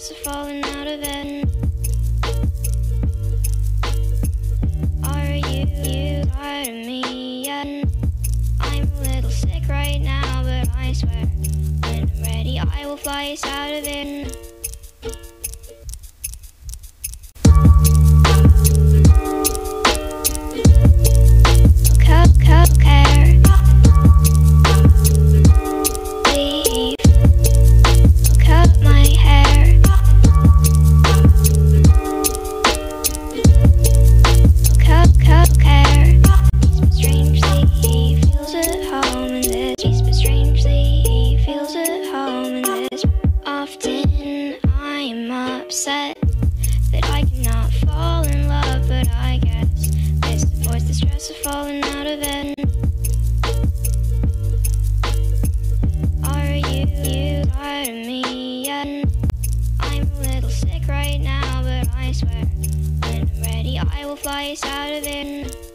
stress of falling out of bed. Are you tired of me yet? I'm a little sick right now, but I swear when I'm ready I will fly us out of it. I will fly us out of it.